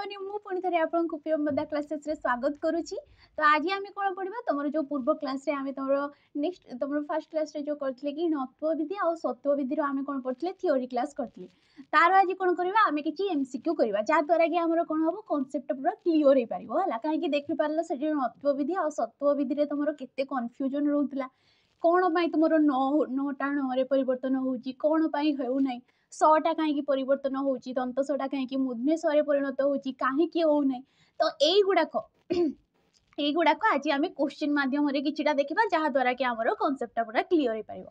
मैंने मु पुणी थे आपको प्रियमदा क्लासेस रे स्वागत करुच्ची। तो आज आम कौन पढ़ा तुम जो पूर्व क्लास रे आम तुम नेक्स्ट तुम फर्स्ट क्लास रे जो करथिले कि नत्व विधि और सत्व विधि रो आम कौन पढ़थिले थ्योरी क्लास करथिले। तार आज कौन करबा आम किछि एमसीक्यू करबा जा द्वारा कि हमर कोन हबो कांसेप्ट पूरा क्लियर हे परिबो हला काहे कि देखि पारलो से जो नत्व विधि और सत्व विधि रे तुमरो केते कंफ्यूजन रहउतला कौन पाई तुमरो नौटा रे परिवर्तन होउची कौन पाई हेउ नै सटा कहीं परिवर्तन होउची दंत सटा कहीं मूर्धन्य स्वरे परिणत होउची कहीं हो नै। तो एई गुड़ाक आज आम क्वेश्चन माध्यम किछिटा देखा जहाँ द्वारा कि आमर कनसेप्ट पूरा क्लीयर हो पार।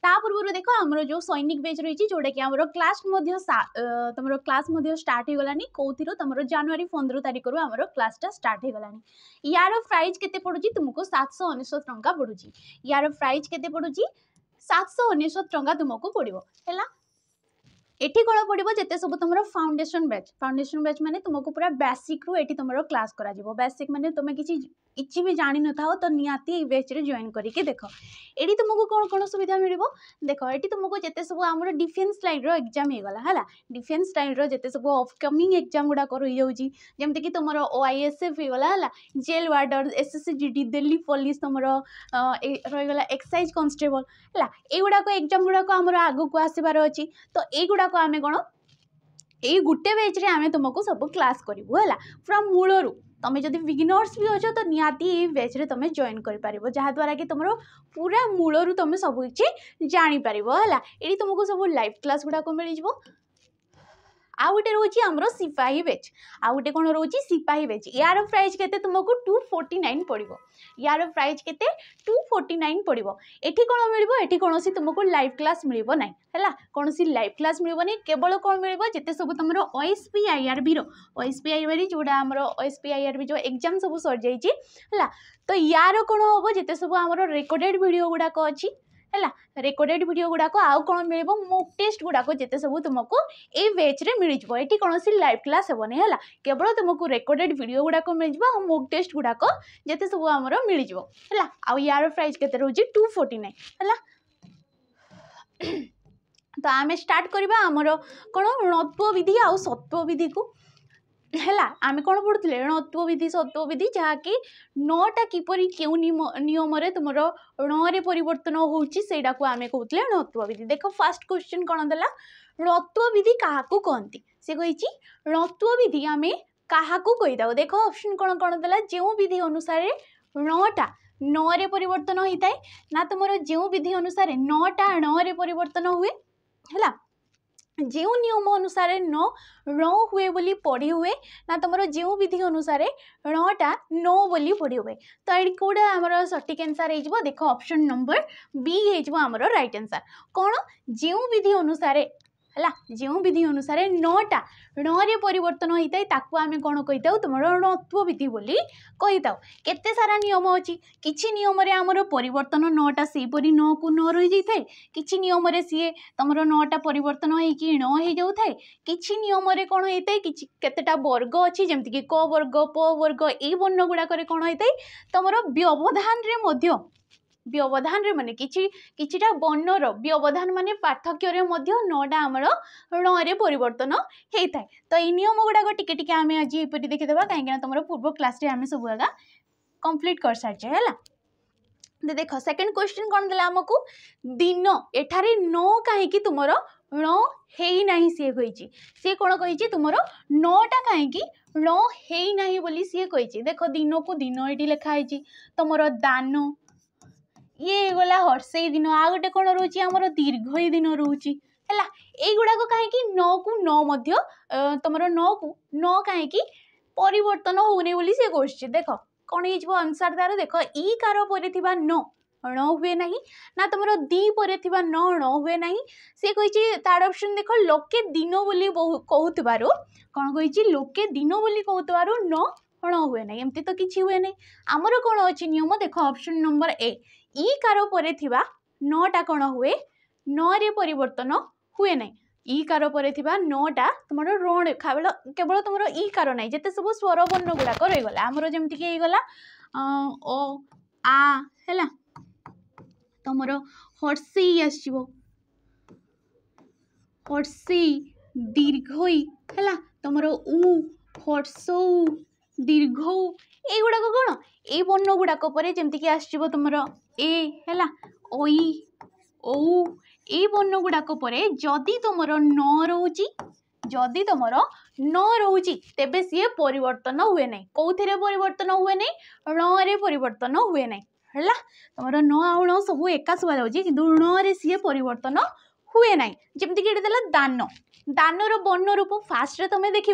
ता पूर्व देख आमर जो सैनिक बेच रही जोटा कि आमर क्लास तुम क्लास स्टार्ट हो गलानी कौथिरो तुम जनवरी 15 तारिख रु आमर क्लासटा स्टार्ट हो गलानी। यार प्राइस केते पड़ुची तुमको 799 टंका पड़ुची। यार प्राइस केते पड़ुची 799 टंका तुमको पड़ो है। एठी कौन पड़ो जिते सब तुम फाउंडेशन बैच माने तुमको पूरा बेसिक रु एठी तुम क्लास करा जिवो। बेसिक माने तुम किसी भी जानी न था तो निहाती बैच रे जॉइन करके देख एठी तुमको कौन कौन सुविधा मिलिबो देख एठी तुमको जिते सब आमर डिफेन्स लाइन रो एग्जाम हो गला है। डिफेन्स लाइन रो जिते सब अपकमिंग एग्जाम गुड़ा रही जाऊँगी जमती कि तुम ओआईएसएफ हो गला है जेल वार्डर एसएससीजीडी दिल्ली पुलिस तुम रहीगला एक्साइज कॉन्स्टेबल है युड़ाक एग्जाम गुड़ाक आमर आगू को आसबार अच्छी। तो युड़ाक आम कौन ये गोटे बैच रे आम तुमको सब क्लास करूँ है फ्रॉम मूलरू तुम जब बिगिनर्स भी अच्छो तो निहाती ये बैच रे तुम जॉइन कर जहाँ द्वारा कि तुम पूरा मूलरू तुम सब किसी जापर है। ये तुमको सब लाइव क्लास गुड़ाक मिल जाव। आउ गोटे रोच आमर सिपाही बैच आउ गोटे कौन रोच सिपाही बैच यार प्राइस केते तुमको 249 पड़ो। यार प्राइस केते 249 पड़ो। एठी कौन मिलिबो एठी कौन सी तुमको लाइव क्लास मिलिबो नै है कौन सी लाइव क्लास मिलिबो नै केवल कौन मिलिबो जिते सब तुम ओएसपीआईआरबी रो ओएसपीआईआरबी जोड़ा आमर ओएसपीआईआरबी जो एग्जाम सब सर जाइए है। तो यार कौन हम जिते सब आमर रेकर्डेड वीडियो गुड़ाक अच्छी है रेकर्डेड वीडियो गुड़ाक आउ कौन मिल मॉक टेस्ट गुड़ाक जिते सब तुमको ये बैच रे मिल जाव। ये कौन सी लाइव क्लास हेनी है केवल तुमको रेकर्डेड वीडियो गुड़ाक मिल जाव और मॉक टेस्ट गुड़ाक जिते सब आमर मिल जाव है। आउ यार प्राइस केते रोजी 249 है। तो आम स्टार्ट करवा आमर कौन णत्व विधि आउ सत्व विधि को है आम कौन पढ़ुले णत्व विधि सत्व विधि जहाँकि नौटा किपरि क्यों नियम तुम णे परिवर्तन होटा को आम कहते णत्व विधि। देख फास्ट क्वेश्चन कौन देला णत्व विधि क्या कहती से कही णत्व विधि आम क्या कहीदा देख ऑप्शन कौन कौन देला जो विधि अनुसार णटा णे परिवर्तन होता है ना तुम जो विधि अनुसार नौटा णे परिवर्तन हुए है जो नियम अनुसार न हुए बोली पढ़ी हुए ना तुम जो विधि अनुसार णटा नो बोली पढ़ी हुए। तो ये कौटा आमर सठिक आंसर हो देख ऑप्शन नंबर बी हो आमर राइट आंसर कौन जो विधि अनुसार है जो विधि अनुसार नौटा णे परिवर्तन होता है ताकू आम कौन कही तुम णत्व विधि बोली कही केते सारा नियम अच्छी किछि नियम रे आमर परिवर्तन नौटा सेपरी न को न रही जाए किछि नियम रे सी तुम नौटा परिवर्तन होगी न हो जाए किछि नियम रे कौन होता है कि केतेटा वर्ग अच्छी जमती कि क वर्ग प वर्ग ये वर्ण गुड़ाक कौन होता है तुम व्यवधान रे मध्य व्यवधान रे माने किछिटा वर्णर व्यवधान माने पार्थक्य रे मध्य नौटा आमर णे परिवर्तन होता है। तो ये नियम गुड़ाक टिके टिके आम आज ये देखीदे कहीं तुम पूर्व क्लास रे आम सब आगा कंप्लीट कर सारी है। देख सेकंड क्वेश्चन कौन देला आमको दिन एठारे नो कहीं तुम ण हेई नाही सी कही सी कौन कही तुम नौटा कहीं ण हेई नाही बोली सी कही देख दिन को दिन ये लिखाई तुम दान ये गला हर्षई दिन आ गए कौन रोच आमर दीर्घई दिन रोची है युड़ाक कहीं न को न तुम न को न कहीं परिवर्तन होने बोली सी कह देख कौन हो आंसर तार देख ई कार पर न हुए ना ना तुम दी पर न हुए ना सी कही तार ऑप्शन देख लोके दिन बोली कहूबार कौन कही लोके दिन बोली कहूबार न हुए ना एमती तो किसी हुए ना आमर कौन अच्छी नियम देख option number A E car पर नटा कौन हुए न परिवर्तन हुए ना ई कार पर नटा तुम रण केवल तुम ई कार ना जिते सब स्वर वर्ण गुड़ाक रहीगला आमर जमीक होगला ओ आ है तुम हर्षई आसो हर्षई दीर्घई है तुम उ हर्षौ दीर्घौ एगुड़ाक कौन ए वर्ण गुड़ाक पर जमती आसो तुम ए है ओई ओ ए वर्ण गुड़ाक पर जदि तुम न रोची जदि तुम न रोची तेबे सी परिवर्तन हुए ना कौन परिवर्तन हुए ना रे परिवर्तन हुए ना है तुम न आउ न सब एका शुआ जाऊँगी कि रे सी परिवर्तन हुए ना जमती कि देला दान दानर वर्ण रूप फास्ट तुम देख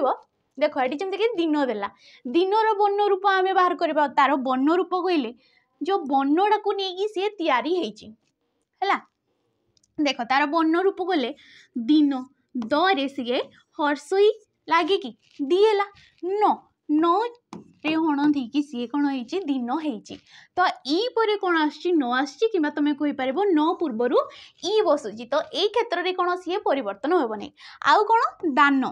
देख ये जमती कि दिन देला दिनर वर्ण रूप आम बाहर करवा तार वर्ण रूप कहले जो वर्णटा को लेकिन सी तैयारी है देख तार वर्ण रूप गले दिन दे सी हर्षई लगे कि दिएला न रे हण थी सी कौन हो दिन होती तो ई कौन आसि तुम कहीपर न पूर्वर ई बसुची तो ये क्षेत्र में कौन सी परिवर्तन हे नहीं आउ कौन दान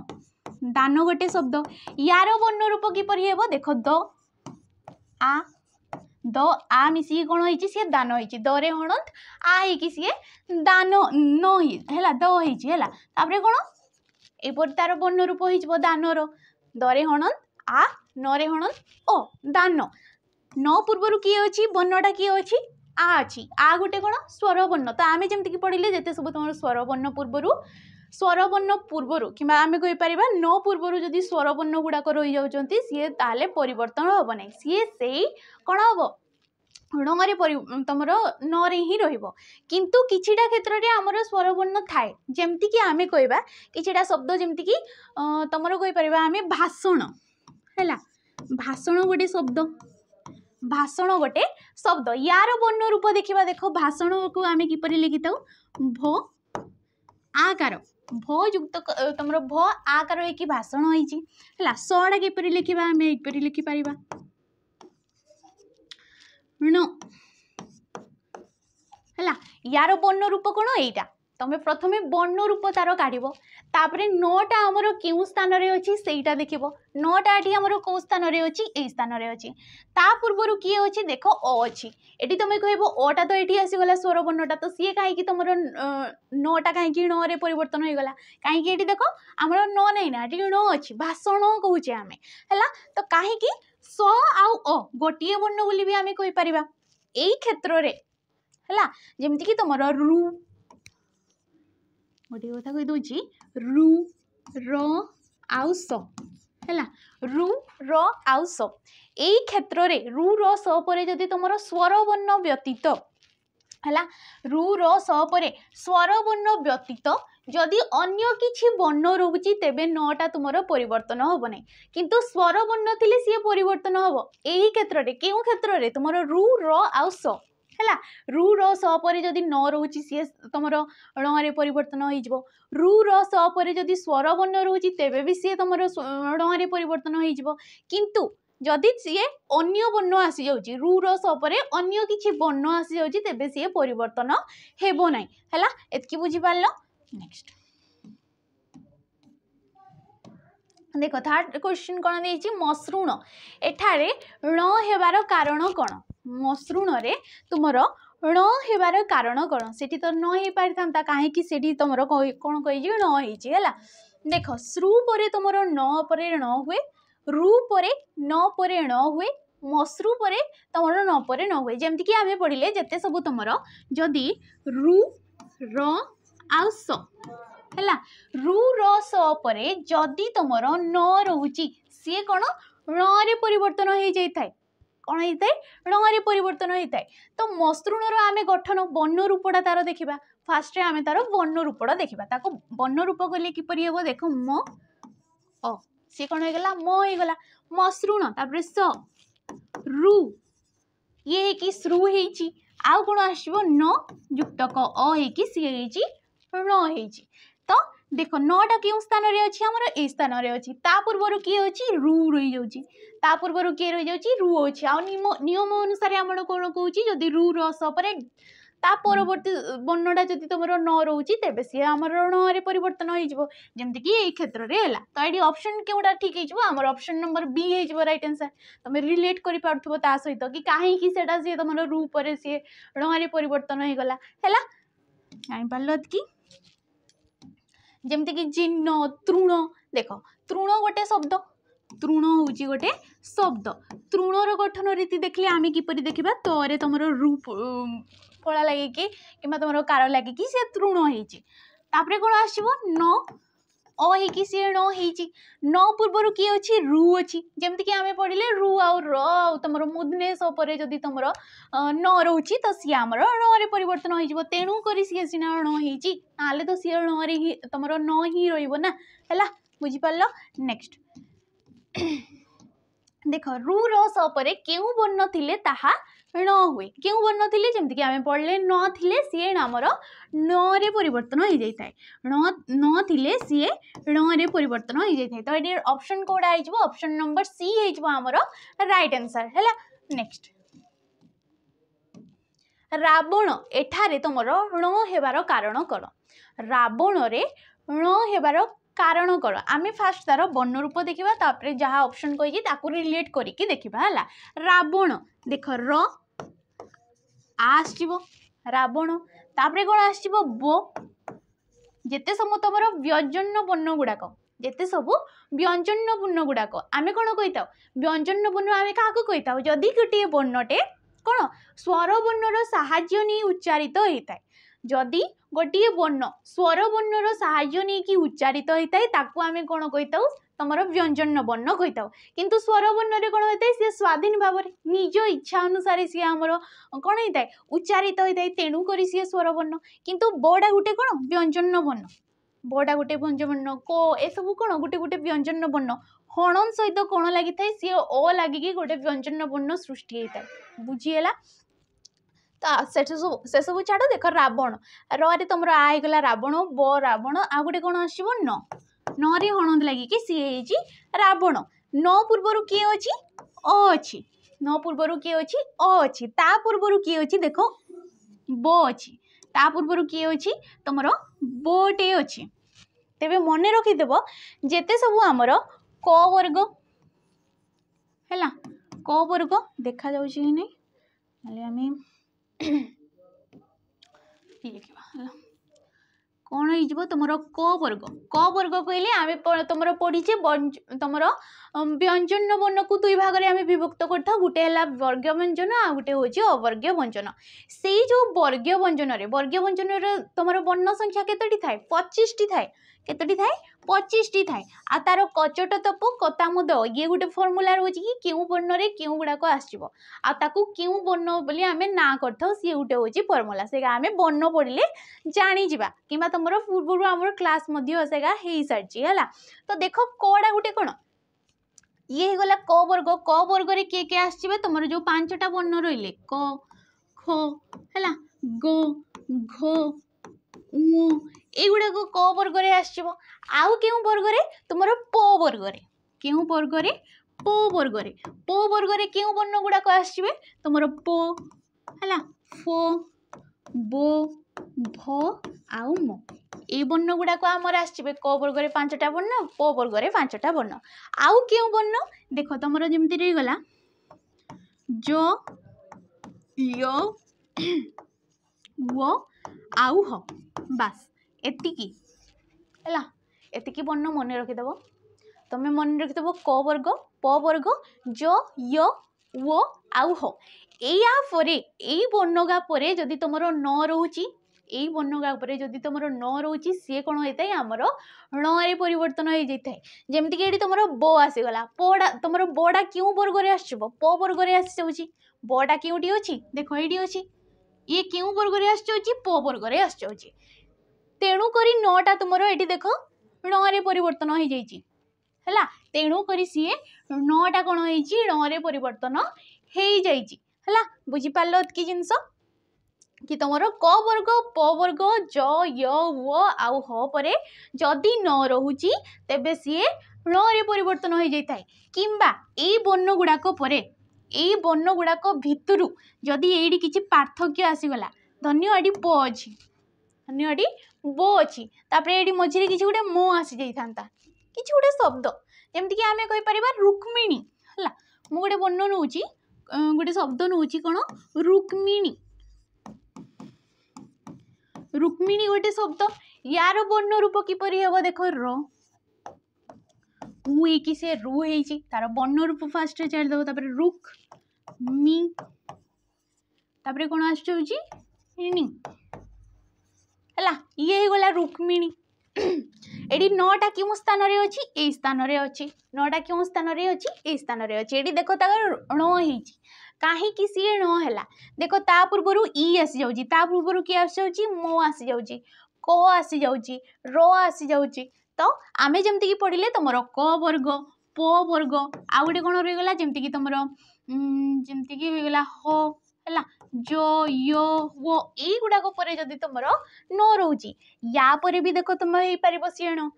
दान गोटे शब्द यार वर्ण रूप किपर हे देख द आ मिसी कौन होती सी दान होती दरे हणत आ हो सी दान है द होता कौन एपर तार वर्ण रूप हो दानर दरे हणत आ नरे हणत ओ दान न पूर्वर किए अच्छी वर्णटा किए अच्छी आ अच्छी आ गोटे कौन स्वर वर्ण तो आम जमीक पढ़ले जिते सब तुम स्वर वर्ण पूर्वर कि आम कहीपर न पूर्वर जदि स्वर वर्ण गुड़ाक रही जाती सी ताले परिवर्तन हम ना सी से कौन हम रे तुम नरे ही किंतु किछिटा क्षेत्र में आमर स्वर वर्ण थाए जमती कि आम कहवा किछिटा शब्द जमती कि तुम कहीपर आम भाषण है भाषण गोटे शब्द भाषण गोटे शब्द यार वर्ण रूप देखा देख भाषण को आम किपर लिखि था भ आकार भ युक्त तुम भ आकार हो भाषण होती सड़ा किपर लिखा आम यपर लिखिपर है यार वर्ण रूप कौन एटा तुम प्रथमे वर्ण रूप तार काढ़ तापरे नटा आमर क्यों स्थान अच्छी सेटा देख नटा ये आमर कौ स्थान अच्छी यही स्थान अच्छी ता पूर्वर किए अच्छी देख अ अच्छी ये तुम कह अटा तो ये आसीगला स्वर वर्णटा तो सी कहीं तुम नटा कहीं रे परिवर्तन होगा कहीं देख आमर न नहीं ना ये न अच्छी भाषण कहे आम है तो कहीं स आउ अ गोटे वर्ण बोली भी आम कहीपर यही क्षेत्र में है जमती कि तुम रु गोटे कथा कहीदे रु र आउ स है रु र आउ स यही क्षेत्र में रु र स पर जदि तुम स्वर वर्ण व्यतीत है रु र स पर स्वर वर्ण व्यतीत जदि अन्य किछि वर्ण रोची तेबे नटा तुम परिवर्तन हम ना किंतु स्वर वर्ण थिले सी परिवर्तन हम यही क्षेत्र में क्यों क्षेत्र में तुम रु र आउ स है रु र स पर जदि न रोची सी तुम रे परिवर्तन हो रु र स पर जदि स्वर वर्ण रोची तेबे भी सी तुम रे परिवर्तन हो किंतु जदि सी अन्य वर्ण आसी जाउची रु र स पर अन्य किछि वर्ण आसी जाउची तेबे सी परिवर्तन हेबो नाही हैला एतकी बुझी पारलो नेक्स्ट देखो थर्ड क्वेश्चन कौन देछि मसृण एठारे ण हेबार कारण कौन मसृण रे तुमर ण हेबार कारण कौन सेठी तो न हो पारि थांता काहे कि सेठी तुमर कौन कहि न होइछि हैला देख श्रु परे तुमर न परे ण हुए रु परे न परे ण हुए मसृ परे तुमर न परे न हुए जेमति कि आमे पढ़िले जेते सब तुमर जदि रु र आउ स है रु र स परे जदि तुमर न रोची सी कौन रे परिवर्तन हो जाए कौन होता है रे परिवर्तन होता है तो मसृणर आम गठन वर्ण रूपटा तार देखा फास्ट आम तार वर्ण रूपटा देखा वर्ण रूप गले किपर हे देख म अ सी कौन होगा म होगा मसृण तापर स रु ये कि श्रु होती आउ कौन आसो न युक्तक अ हो सी होती तो देख नटा क्यों स्थान रे अच्छी आमर ए स्थान रे अच्छी ता पूर्वर किए अच्छी रु रही जाऊँगी ता पूर्वर किए रही जाऊँगी रु अच्छी आ नियम अनुसार आम कौन कौन जदि रु रस पर ता परवर्ती वर्णटा जदि तुम न रोची तेबे सी आमर रे परिवर्तन हो जमती कि यही क्षेत्र में है तो ये ऑप्शन क्योंटा ठीक है आमर ऑप्शन नंबर बी हो राइट आंसर तुम रिलेट कर पार्थ्व ता सहित कि कहीं सी तुम रु पर सी रे परिवर्तन हो गला है जापार कि जमती कि जिन्न तृण देख तृण गोटे शब्द तृण हूँ गोटे शब्द तृणर गठन रीति देखले आम किपर देखा तरे तुम रूप फला लगे कि तुम कार लगे सी तृण होपरे कौन आसो न अ सी न हो न पूर्वर किए अच्छी रु अच्छी जमती कि आम पढ़ले रु आउ तुम मुदनेश जदि तुम न रोचे तो सी आमर रे परिवर्तन हो तेणुक सी सीना ण होना तो सी णे तुम न ही रहा बुझिपार नेक्स्ट देख रु रस क्यों वर्ण थिले ताहा ण हुए क्यों वर्ण थिले जमती कि आम पढ़ले न थिले सी आमर न रे परिवर्तन हो जाए न थिले सी ण रे परिवर्तन हो जाए तो ये ऑप्शन कोड़ा हो ऑप्शन नंबर सी हो आमर राइट आंसर है नेक्स्ट रावण एठारे तुमर ण हेबार कारण कौन रावण रे ण हेबार कारण कौन आम फास्ट तार वर्ण रूप देखा तापर जहाँ ऑप्शन कही रिलेट करके देखा है रावण देख र आसो रावण तापर कौन आसो बो जिते सब तुम व्यंजन वर्ण गुड़ाक जिते सब व्यंजन वर्ण गुड़ाक आम कौन कही था व्यंजन वर्ण आम क्या कही था जदि गोटे वर्णटे कौन स्वर वर्णर साहाय्य नहीं उच्चारित होता है जदि गोटे वर्ण स्वर वर्णर साहाय्य नहीं उच्चारित होता है ताकू आम कौन कही था तुम व्यंजन वर्ण कही था किंतु स्वर वर्ण कौन होता है सी स्वाधीन भाव में निज इच्छा अनुसार सी आमर कौन होता है उच्चारित होता है तेणुक सी स्वर वर्ण किंतु बड़ा गोटे कौन व्यंजन वर्ण बड़ा गोटे व्यंजन वर्ण को ए सब कौन गोटे गोटे व्यंजन वर्ण हणन सहित कौन लगी था सी अ लगिकी गोटे व्यंजन वर्ण सृष्टि होता है बुझीगला तो से सब छाड़ देख रावण रे तुम आईगला रावण ब रावण आ गोटे कौन आसो न रे हणद लगिकी सी रावण न पूर्वर किए अच्छी अ अच्छी न पूर्वर किए अच्छी अ अच्छी ता पूर्वर किए अच्छी देख ब अच्छी ता पूर्वर किए अच्छी तुम बोटे अच्छी तेरे मन रखिदेव जेते सब आमर क वर्ग है क वर्ग देखा जाऊँ कि नहीं आम कौन हो तुम क वर्ग कहले आम तुम पढ़ीचे तुम व्यंजन वर्ण को दुई भाग में आम विभक्त करता गोटे है वर्ग व्यंजन आ गोटे हूँ अवर्ग्य व्यंजन से जो वर्ग्य व्यंजन तुम वर्ण संख्या केतोटी थाए 25 टी थाए केतोटी थाए 25 टी थाए आ तार कचट तप कतामुद ये गोटे फर्मूला रोचे कि क्यों वर्ण रे क्यों गुड़ाक आसो आकू क्यों वर्ण बोली आम ना कर सी गोटे हूँ फर्मूला से आम वर्ण पढ़ले जाणीजा कि तुम पूर्व आम क्लास से सारी है तो देख कड़ा गोटे कौन ये गला क वर्ग रे किए किए आसवे तुम जो 5टा वर्ण रही क ख है ग घ युड़ाक क वर्ग रे आसव आउ क्यों वर्ग रे तुम प वर्ग रे क्यों वर्ग रे प वर्ग रे क्यों वर्ण गुड़ाक आसवे तुम प है फ बो भ आउ म ये वर्ण गुड़ाक आमर आसवे क वर्ग रे 5टा वर्ण प वर्ग रे 5टा वर्ण आउ क्यों वर्ण देख तुम जमती रहीगला ज य वो आउ ह बास एतिकी है एतिकी वर्ण मन रखिदेव तुम्हें मन रखिदेव क वर्ग प वर्ग ज य वो आउ ह या परे वर्णगा परे जदि तुम न रोची यही वर्णगा परे जदि तुम न रोची सी कौन होता है आमर णे परिवर्तन हो जाता है जमती कि तुम बो आसीगला पड़ा तुम बड़ा क्यों वर्ग रे आसो प वर्ग रे आसी जाऊँगी बड़ा क्योंटी अच्छी देख ये अच्छी ये क्यों वर्ग रे आसुची प वर्ग रे आसुची तेणु करी 9टा तुम ये देख णे परिवर्तन हो जाइए है तेणु करी सी 9टा कौन हो णे परिवर्तन हो जाइए है बुझीपार कि जिनस कि तुम क वर्ग प वर्ग ज य वो आउ ह परे जदि न रोची तेबे सी णे परिवर्तन हो जाता है किंबा ए वर्ण गुड़ाक परे यही वर्ण गुड़ाक भितरु जदि ये किसी पार्थक्य आसीगला धन्य ये प अच्छी धन्य ये बो अच्छी ये मझे किसी गोटे मो आसी जाता किसी गोटे शब्द जमती आम कहीपर रुक्मिणी है मु गोटे वर्ण नौ गोटे शब्द नौ कौन रुक्मिणी रुक्मिणी गोटे शब्द यार वर्ण रूप किपर हम देख उ कि से रु है तार बर्ण रूप फास्ट छाड़देव तापर रुक मी तापर कौन आसुची है ये गला रुक्मिणी एडी नौटा क्यों स्थान रे अछि ए स्थान रे अछि नौटा क्यों स्थान रे अछि ए स्थान रे अछि एडी देखो ता ण हेछि काहे कि सी ण हैला देखो ता पूर्वरु ई आसी जाउची ता पूर्वरु की आसी जाउची मो आसी जाउची क आसी जाउची रो आसी जाउची तो आमे जेमति की पढिले तमरो क वर्ग प वर्ग आ गुटे कोन रे गला जेमति की तमरो जेमति की हो गला ह हैला जो यो वो एई गुडा को परे जदी तमरो न रहउची या परे भी देखो तुम हे परिबो सियण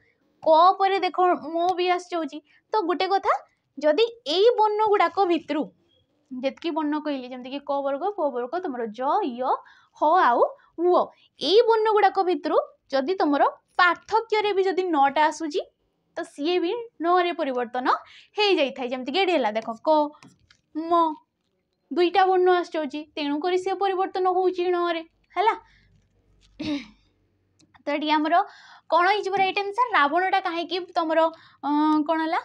क परे देखो मो भी आसी जाउची तो गुटे कथा जदी एई बन्न गुडा को भितरु जेतकी बन्न कहली जेमति कि क वर्ग प वर्ग तमरो ज य ह आउ वो एई बन्न गुडा को भितरु जदी तमरो पार्थक्य रे भी जदी नटा आसुची तो सीए भी न रे परिवर्तन हे जाई थाई जेमति कि एडी हला देखो क म दुईटा बर्ण आस जाउची तेणु करी से परिवर्तन होउची न रे हला तो एटी हमरो कोन हिज राइट आंसर रावणटा काहे कि तमरो कोन हला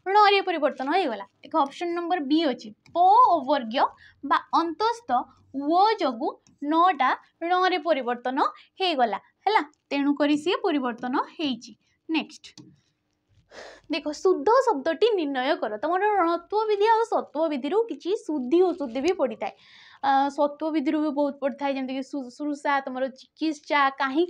ण रे परिवर्तन हो गला देखो ऑप्शन नंबर बी अछि प वर्ग बा अंतस्थ वो जगु नटा ण रे परिवर्तन हे गला हला तेणु करी से परिवर्तन हेची नेक्स्ट देखो शुद्ध शब्दटी निर्णय कर तुम ऋणत्व विधि और सत्व विधि किसी शुद्धि अशुद्धि भी पड़ी थाए सत्व विधि भी बहुत पड़ी थाए जमीक शुश्रूषा तुम चिकित्सा कहीं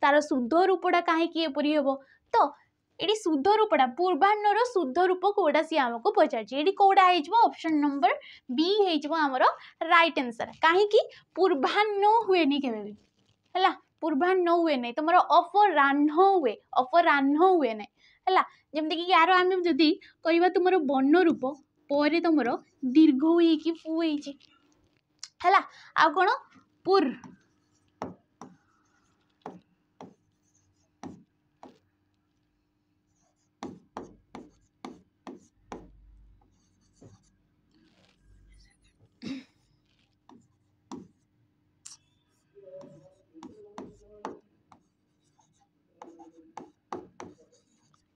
तार शुद्ध रूपटा कहीं एपरी हम तो ये शुद्ध रूपटा पूर्वाह्नर शुद्ध रूप कौटा सी आमको पचार कौटा ऑप्शन नंबर बी होमर राइट आंसर कहीं पूर्वाह्न हुए के पूर्वाह्न हुए नहीं तुम अपराह्न हुए नहीं है जमती कि यार आम जदि कह तुम बर्ण रूप पर तुम दीर्घ हुई कि पु है आ कौन पुर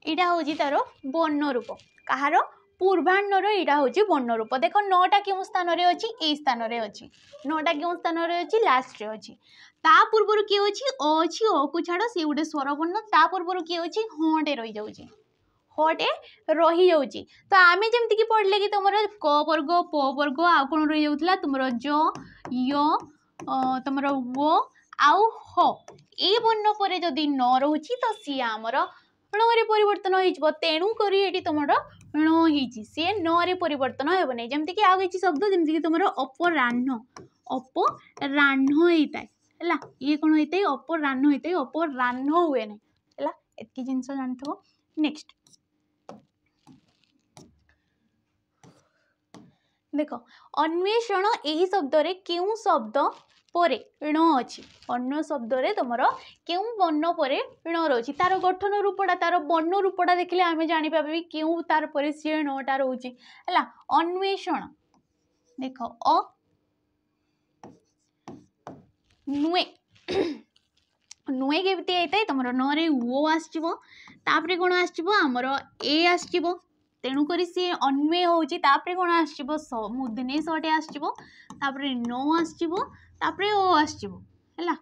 इटा हूँ तार बर्ण रूप कहार पूर्वाह्नर यहाँ हूँ बर्ण रूप देख नौटा क्यों स्थान रे अच्छी ए स्थान रे अच्छी नौटा क्यों स्थान रे अच्छी लास्ट रे अच्छी ता पूर्वर किए अच्छी अ को छाड़ सी गोटे स्वर बर्ण ता पूर्वर किए अच्छी हटे रही जाऊँगी हटे रही जाऊँगी तो आम जमती कि पढ़ले कि तुम क वर्ग प वर्ग आउ कौन रही जाऊला तुम ज य तुम वो आउ ह ए बर्ण पर जदि न रोची तो सी आमर ण परिवर्तन हो तेणु करी ये तुम ण हो सी न रे परिवर्तन हो नहीं जमती कि आउ किसी शब्द जमती कि तुम अपराह्न होता है ये कौन होता है अपराह्न होता है अपराह्न हुए नहीं है एतकी जिनस जानथो नेक्स्ट देख अन्वेषण यही शब्द रे क्यों शब्द परे ण अच्छी अन्न शब्द रे तुम क्यों बर्ण पर ण रोची तार गठन रूपटा तार बर्ण रूपटा देखले आम जापर भी क्यों तार पर सी णटा रोचे है अन्वेषण देख अ नुए नुए केमती होता है तुम न रे ओ आसपर कौन आमर ए आसो तेणुक सी अन्वय होची कौन आसो स मूर्धने सटे आसो न आसो ओ आसो है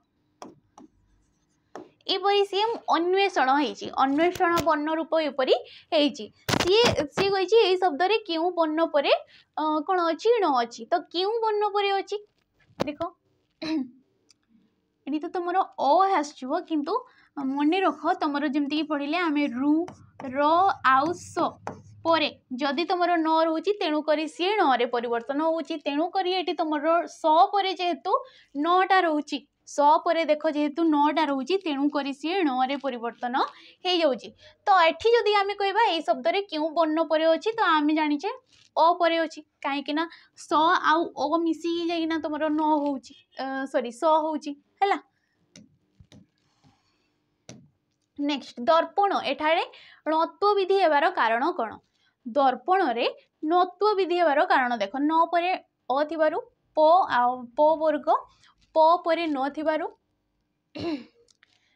एपरी सी अन्वेषण होती अन्वेषण बर्ण रूप एपरी सी सी कही शब्द रे क्यों बर्ण पर कौन अच्छी ण अच्छी तो क्यों बर्ण पर अच्छी देख ये तो तुम आसो किंतु मन रख तुम जमती पढ़ले आम रु आउ स परे जदि तुम न रोची तेणुक सी ण रे परिवर्तन होची तेणुक ये तुम स परे जेहेतु नटा रोची स परे देख जेहेतु नटा रोची तेणुक सी ण रे परिवर्तन हो जाऊँगी तो एठी जदि आम कहबा ए शब्द रे क्यों बर्ण परे अच्छी तो आम जानिचे अ परे अच्छी कहीं स आउ अ मिसिकी जाइना तुम न होची सॉरी स होची है नेक्स्ट दर्पण एठारे णत्व विधि हेबार कारण कौन दर्पण रे नत्व विधि हेबार कारण देख न परे अ थिबारु प वर्ग प परे न थिबारु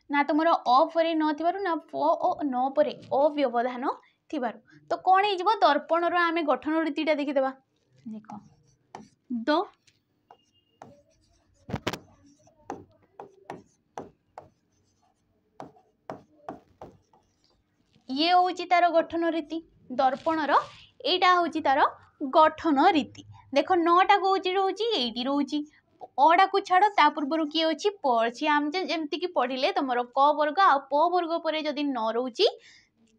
ना तुमर अ परे न थिबारु ना प ओ न परे अव्यवधान थिबारु तो कौन हो दर्पण आम गठन रीतिटा देखीदेवा देख द ये हूँ तार गठन रीति दर्पणर एटा हूँ तार गठन रीति देख नटा कौच रोचे ये रोचे अड़ा को छाड़ ता पूर्व किए अच्छी प अच्छी आम जमीक पढ़ले तुम क वर्ग आ प वर्ग पर जदि न रोचे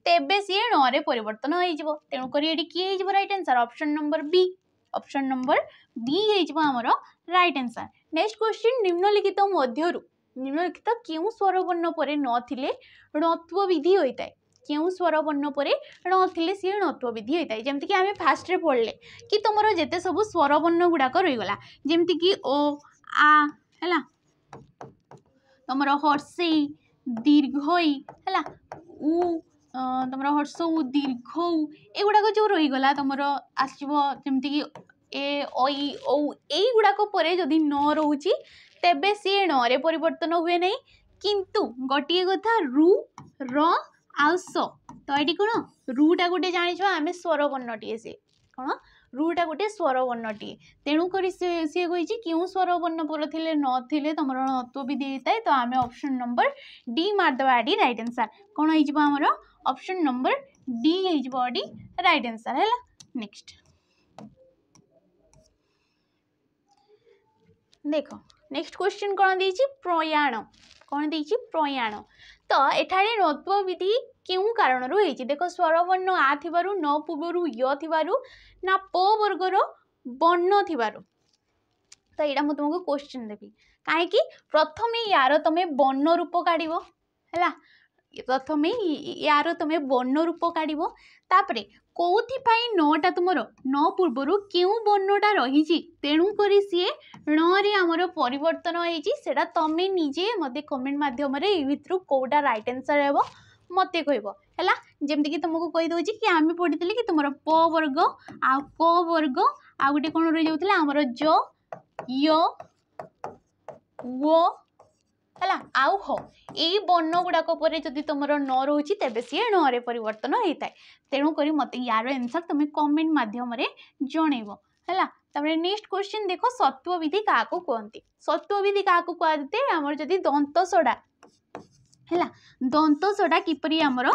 तेबे सी न परिवर्तन हो तेणुक ये किए right answer option number B option number B होमर रईट आंसर नेक्स्ट क्वेश्चन निम्नलिखित मध्यरु निम्नलिखित क्यों स्वर वर्ण पर नथिले णत्व विधि होता है क्यों स्वर वर्ण पर नथिले सी णत्व विधि होता है जमीक आम फास्ट रे पढ़ले कि तुम जिते सब स्वर वर्ण गुड़ाक रहीगला जमीक ओ आ है तुम हर्षे दीर्घई है उ तुम हर्ष उ दीर्घ एगुड़ाक जो रहीगला तुम आसो जमीक ए ओई औ गुड़ाक पर जदि न रोचे तेबे सी न परिवर्तन हुए नहीं किंतु गोटे कथा रु र आउ स तो ये कौन रुटा गोटे जानी आम स्वर वर्णटीए सी कौन रुटा गोटे स्वर वर्णटीए तेणुक सी कही क्यों स्वर वर्ण पर थे नथिले तुम णत्व विधि होता है तो आम ऑप्शन नंबर डी मारदेवा एडी रईट आंसर कौन होमर ऑप्शन नंबर डी होडी रईट आंसर है नेक्स्ट देख नेक्स्ट क्वेश्चन कौन देछि प्रयाण कौन देछि प्रयाण तो एठारे णत्व विधि क्यों कारण होती देख स्वर वर्ण आ थिबारु न पूर्वर य थिबारु ना प वर्गर वर्ण थिबारु तो यहाँ मुझे तुमको क्वेश्चन देवी कहीं प्रथम यार तुम वर्ण रूप काढ़ है प्रथम यार तुम वर्ण रूप काढ़ तापर कौथिपाई नटा तुमर न पूर्वर क्यों वर्णटा रही तेणुक सी णे आमर परिवर्तन होता तुम्हें निजे मत कमेंट मध्यम भितर कौटा रईट आंसर हे मत कह जमीक तुमको कहीदे कि आम पढ़ी कि तुम प वर्ग आ क वर्ग आ गए कौन रही जाऊला आमर ज य वो है आउ हो यही वर्ण गुड़ाक पर जदि तुम न रोचे तेबे सी णे परिवर्तन होता है तेणुक मत यार आंसर तुम कमेंट मध्यम जनइब है नेक्स्ट क्वेश्चन देख सत्व विधि क्या कहते सत्व विधि क्या कहते आमर जदि दंतसड़ा है दंतसड़ा किपरि आमर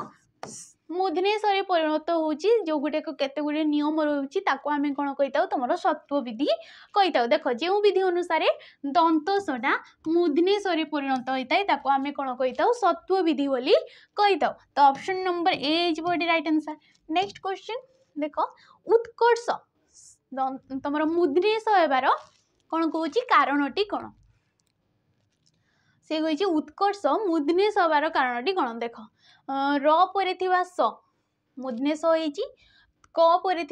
मूर्धनेश परिणत होची जो गुटे केते गुटे नियम रोची ताको आमे कोन कहिताउ तमरो सत्व विधि कहिताउ देखो जे विधि अनुसार दंतसड़ा मूर्धनेश परिणत होइताय ताको आमे कोन कहिताउ सत्व विधि बोली कहिताउ तो option number A is body right answer next question देखो उत्कर्ष तमरो मूर्धनेश हेबार कोन कहूची कारणटी कोन से कही उत्कर्ष मूर्धनेश हबार कारणटी कौन देख र पर स मूर्धनेश होती क पर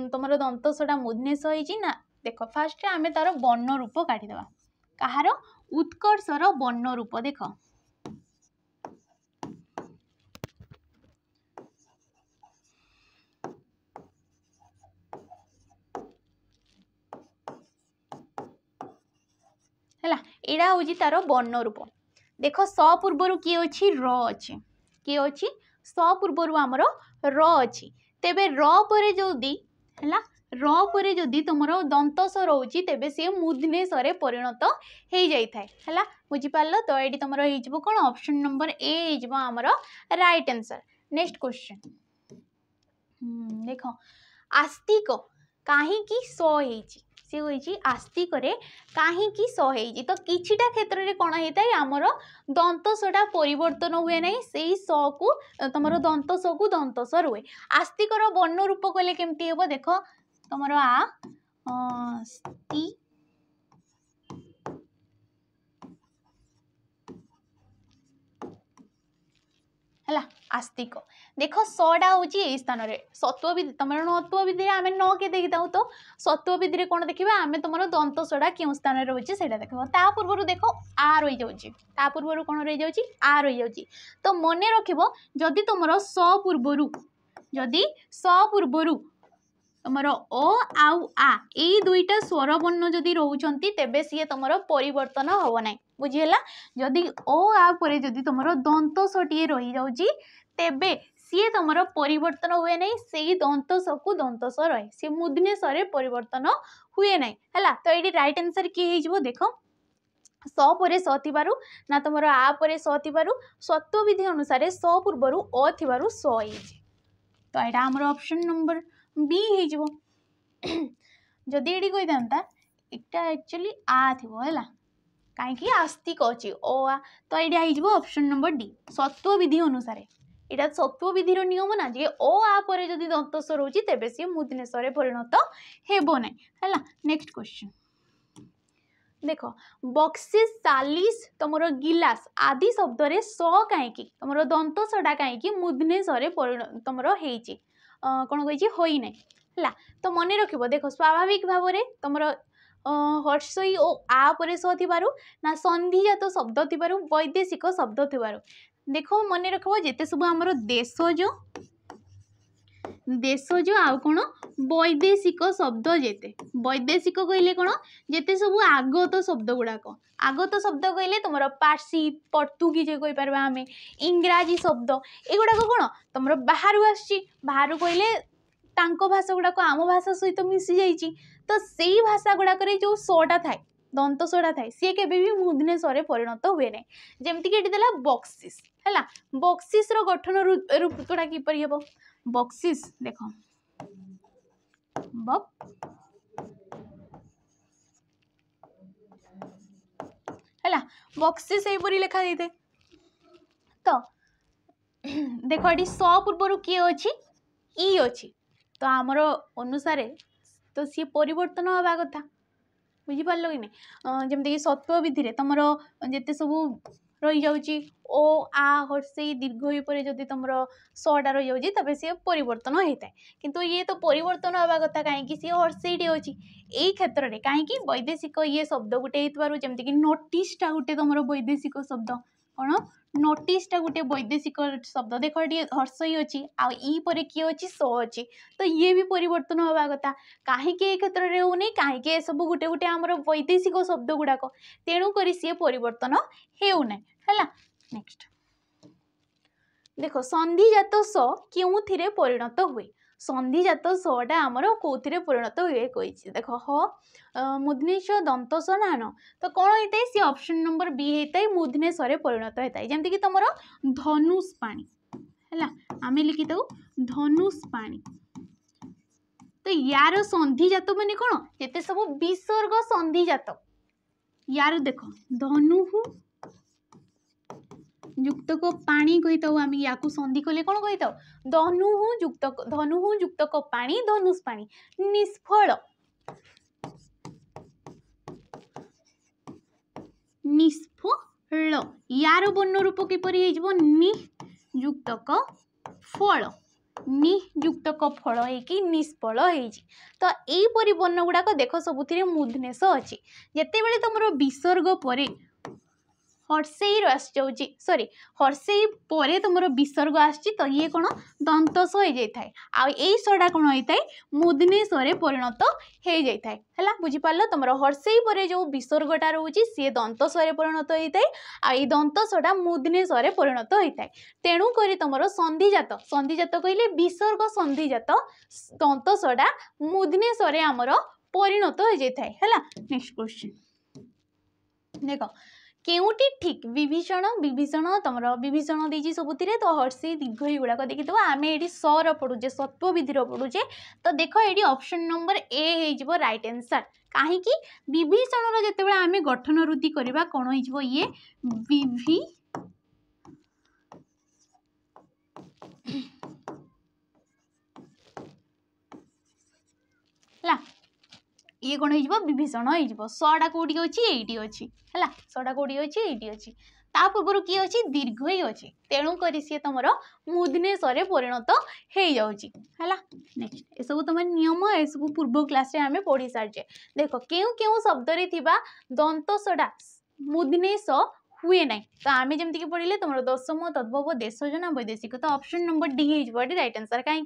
तुम दंतसड़ा मूर्धनेश होती ना देख फास्ट आम तार वर्ण रूप काढ़ीदे कहार उत्कर्षर वर्ण रूप देख है यहाँ हूँ तार वर्ण रूप देख स पूर्वर किए अच्छी र अच्छी किए अच्छी स पूर्वर आमर र अच्छी तेबे र पर जदि है र पर जदि तुम दंतस रोचे तेबे सी मूर्धनेश परिणत हो जाए है बुझिपार तो ये तुम हो कौन option number A Homer right answer next question देख आस्तिक कहीं स होती सी होती आस्तिक कहीं स तो किछिटा क्षेत्र में कौन होता है आमर दंतसटा परिवर्तन हुए ना से स को तुम दंतस को दंतस रुए आस्तिकर वर्ण रूप कले केमती हे देख तुम आस्ति है आस्तिक देख सटा हूँ यही स्थान में सत्व विधि तुम नत्व विधि आम न के देखी था तो सत्व विधि कौन देखा आम तुम दंतसड़ा क्यों स्थान में रोचे से देख पूर्व देख आ रही जाऊँगी पूर्व कौन रही जाऊँगी आ रही जाऊँगी तो मन रख जदि तुम स पूर्वर जदि स पूर्वर तुमर ओ आउ आ एई दुईटा स्वर वर्ण जदि रोचंती तेबे सी तुमर परिवर्तन हो ना बुझीला जदि ओ आ परे जदि तुमर दंत सटीए रही जाउची तेबे सी तुमर परिवर्तन हुए नहीं से दंत स को दंत स रहे सी मूर्धन्य स रे परिवर्तन हुए नहीं है तो ये राइट आंसर किए हो देख स परे स थिबारु ना तुमर आ परे स थिबारु सत्व विधि अनुसार स पूर्वरु अ थिबारु स होइछि तो एटा हमर ऑप्शन नंबर बी हे जिवो जदि एडी कोइ दांता एटा एक्चुअली आ थिबो हैला काहे कि आस्तिक अछि ओ आ तो एटा हे जिवो ऑप्शन नंबर डी सत्व विधि अनुसार एटा सत्व विधिर नियम ना जे ओ आ परे जदि दंत स रहउछि तेबे से मूर्धन्य स रे परिणत हेबो नै हैला नेक्स्ट क्वेश्चन देखो बक्सिस सालिस तुमर गिलास आदि शब्द रे स काहेकि तुमर दंत सडा काहेकि मूर्धन्य स रे तुमर हेइछि कोन कहिछि होई नै हला तो मने रखिबो देखो स्वाभाविक भाव रे तुमर हर्षई ओ आ परे स थिबारु ना संधिजात शब्द थिबारु वैदेशिक शब्द थिबारु देखो मने रखिबो जेते सब हमर देशज आउ कोन वैदेशिक शब्द जेते वैदेशिक कहले कोन जेते सब आगत शब्द गुडाक आगत शब्द कहले तुमर पारसी पर्तुगीज कहि परबा हमें इंग्राजी शब्द एगुडाक कोन तुमर बाहरु आछि बाहरु कहले तांको भाषा गुडाक आम भाषा सहित मिसी जाइछि तो सेही भाषा गुडाक रे जो सोटा थाए दंत सोडा थाए सी केबे भी मूर्धन्य स रे परिणत हुए नै जेमति कि एटी देला बक्सिस हैला बक्सिस रो गठन रूपटा कि परि हेबो बक्सिस देखो बक हैला बक्सिस एई परि लिखा देते तो देखो एटी स पूर्वरु किए अछि ई अछि तो आमर अनुसार तो सी परिवर्तन हवा कथा बुझी पारलो कि नहीं जमते कि सत्व विधि तुमर जेते सब रही जाउची ओ आ हर्षई दीर्घ पर जदि तुमर सटा रही जाउची तबे सी परिवर्तन होता है किंतु ये तो परिवर्तन हवा कथा कहीं सी हर्षईटे अच्छी यही क्षेत्र में कहीं वैदेशिक ये शब्द गोटे जमती कि नोटिसटा गोटे तुम वैदेशिक शब्द कौन नोटिसटा गोटे वैदेशिक शब्द देख ये हर्षई अच्छी आई पर किए अच्छी स अच्छी तो ये भी परिवर्तन हवा कथा कहीं क्षेत्र में होनी कहीं सब गोटे गोटे आम वैदेशिक शब्द गुड़ाक तेणुक सी परिवर्तन होना है नेक्स्ट देखो संधिजात स क्यों परिणत हुए संधिजात सटा आमर कौन परिणत हुए कही देख ह मूर्धन्य स दंत स नान तो कौन होता है सी ऑप्शन नंबर बी होता है मूर्धन्य स रे परिणत होता है जमती कि तुम धनुष पाणी है आम लिखी दू धनुष पाणी तो यार संधिजात माने कौन जिते सब विसर्ग संधिजात यार देख धनु युक्तक पाणी कही आम या संधि कले कौन कही धनु युक्तक पाणी धनुष पाणी निष्फल निष्फल यार वर्ण रूप किपरि नि युक्तक फल नियुक्तक फल होगी निष्फल तो यहीपरि वर्ण गुड़ाक देख सबुथ मूर्धन्य स अच्छी जिते बड़े तुम विसर्ग पर हर्षई आसी सॉरी हर्षई पर तुम विसर्ग आसी तो ये कौन दंत स हो जाए आई सटा कौन होता है मूर्धन्य स रे परिणत हो जाए है बुझीपार तुम हर्षई पर जो विसर्गटा रोचे सी दंत स रे परिणत होता है आई दंत सटा मूर्धन्य स रे परिणत होता है तेणुक तुम संधिजात संधिजात कहले विसर्ग संधिजात दंत सटा मूर्धन्य स रे आमर परिणत हो जाए है नेक्स्ट क्वेश्चन देख केउटी ठीक विभीषण विभीषण तुम विभीषण देजी सबुथिरे तो हर्षई दीर्घ गुड़ाक देखी आम ये सर पढ़ुचे सत्व विधिर पढ़ुचे तो देख ये ऑप्शन नंबर ए हो राइट आंसर कहीं विभीषण जिते आम गठन रुद्धि करवा कौन हो ये विभि ये कौन हो विभीषण हो सटा कौटी अच्छी ये अच्छी है सटा कौटी अच्छी ये अच्छी ता पूर्व किए अच्छी दीर्घ ही अच्छी तेणुक सी तुम मूर्धन्य स रे परिणत हो जाऊँगी है नेक्स्ट ये सब तुम नियम ये सब पूर्व क्लास रे आम पढ़ी सारी देख क्यों क्यों शब्द रे थिबा दंत सटा मूर्धन्य स हुए ना। तो आम जमीक पढ़ले तुम दशम तद्भव देशज ना वैदेशिक, तो ऑप्शन नंबर डी हो राइट आंसर। कहीं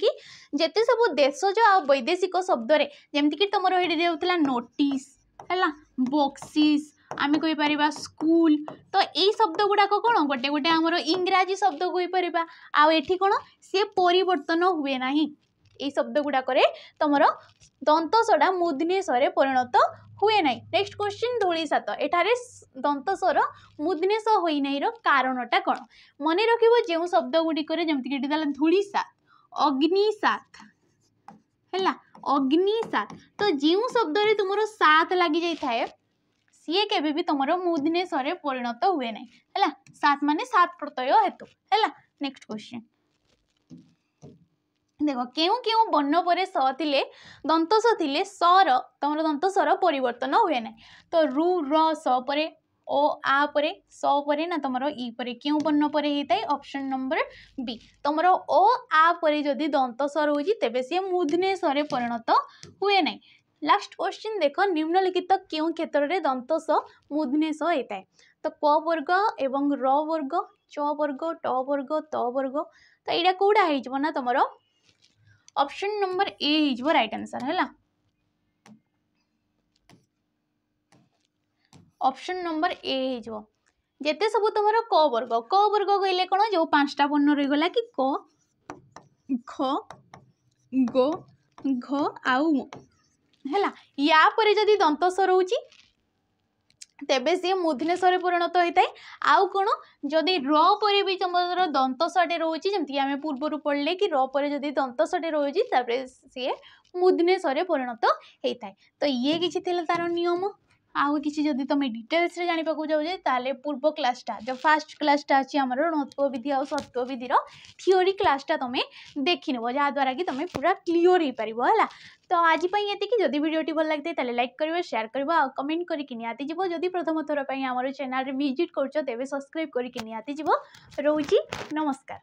जिते सब देशज आ वैदेशिक शब्द जमीक तुम ये नोटिस है, बक्सीस, आम कहीपर स्कूल, तो यही शब्द गुड़ाक कौन गोटे गोटे आमर इंग्राजी शब्द कहीपर आठी कौन सी परिवर्तन हुए ना। यही शब्द गुड़ाक तुम दंतसटा मूर्धन्यस्वर परिणत हुए ना। नेक्स्ट क्वेश्चन धूलिसात, एठारे दंतस्वर मूर्धन्यस्वर होई नहीं कारणटा कौन मन रखिबो। जो शब्द गुड़िक जमीक धूलिसात, अग्निसात है, अग्निसात, तो जो शब्द तुम सात लगी जाए सी केबे भी तुम मूर्धन्यस्वर परिणत हुए ना है, सात माने सात प्रत्यय हेतु है। नेक्स्ट क्वेश्चन देख, क्यों क्यों वर्ण पर स थिले दंतस थिले सर तुम दंतस्वर परिवर्तन हुए ना। तो रु र स परे, ओ आ परे, स परे ना तुम ई परे, क्यों वर्ण पर होता है ऑप्शन नंबर बी। तुम ओ आ परे जदि दंतस्वर होची तेबे सी मूर्धन्यस्वर परिणत हुए ना। लास्ट क्वेश्चन देख, निम्नलिखित क्यों क्षेत्र में दंतस मूर्धन्यस होता है। तो क वर्ग एवं र वर्ग, च वर्ग, ट वर्ग, त वर्ग, तो यहाँ कौटा हो तुम ऑप्शन नंबर ए हो राइट आंसर है। ऑप्शन नंबर ए हो जेते सब तुम क वर्ग, क वर्ग कहले कौन जो पांचटा वर्ण रहीगला कि क, ख, ग, घ आउ है। या परे जदि दंतस्वर होची तेबे सी मूर्धन्यस्वर परिणत होता है। आउ कौन जदि र परे भी तुम दंतस्वटे रोचे जमी आम पूर्वर पढ़ले कि र परे जदि दंतस्वटे रोचे सी मूर्धन्यस्वर परिणत होता है। तो ये किसी तार नियम। आउ किसी जदि तुम डिटेल्स रे जानी पाको जाओ ताले पूर्व क्लासटा जो फास्ट क्लासटा अच्छी आमर णत्व विधि और सत्व विधिर थियोरी क्लासटा तुम देखी नब जहाँद्वारा कि तुम पूरा क्लीयर हो पार है। तो आज ये जदि वीडियोटी भल लगे ताले लाइक करिवो, शेयर करिवो और कमेंट करके निहाती जीवो। जदि प्रथम थर पर आमर चैनल विजिट कर तेबे सब्सक्राइब करके निहाती जीवो। रोची नमस्कार।